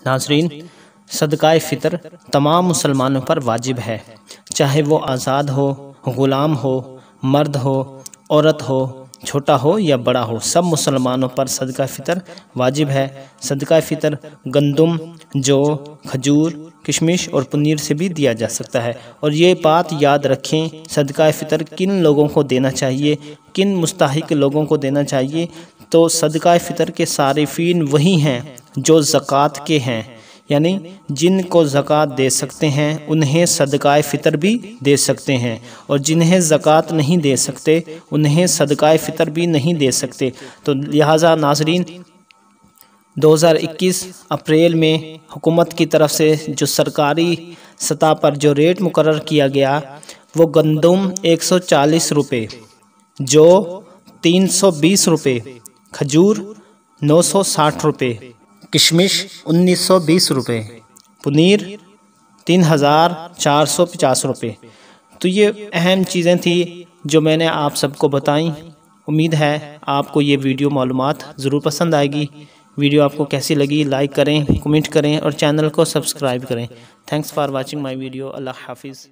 नाज़रीन, सदका फ़ितर तमाम मुसलमानों पर वाजिब है, चाहे वो आज़ाद हो, ग़ुलाम हो, मर्द हो, औरत हो, छोटा हो या बड़ा हो, सब मुसलमानों पर सदका फ़ितर वाजिब है। सदका फ़ितर गंदम, जौ, खजूर, किशमिश और पनीर से भी दिया जा सकता है। और ये बात याद रखें, सदका फ़ितर किन लोगों को देना चाहिए, किन मुस्तहिक लोगों को देना चाहिए। तो सदका फ़ितर के सारिफीन वही हैं जो ज़कात के हैं, यानी जिनको ज़कात दे सकते हैं उन्हें सदका फ़ितर भी दे सकते हैं, और जिन्हें ज़कात नहीं दे सकते उन्हें सदका फ़ितर भी नहीं दे सकते। तो लिहाजा नाज़रीन, 2021 अप्रैल में हुकूमत की तरफ से जो सरकारी सतह पर जो रेट मुकर्रर किया गया, वो गंदम 140 रुपये, जो 320 रुपये, खजूर 960 रुपये, किशमिश 1920 रुपये, पनीर 3450 रुपये। तो ये अहम चीज़ें थी जो मैंने आप सबको बताई। उम्मीद है आपको ये वीडियो मालूमात ज़रूर पसंद आएगी। वीडियो आपको कैसी लगी, लाइक करें, कमेंट करें और चैनल को सब्सक्राइब करें। Thanks for watching my video. अल्लाह हाफिज़।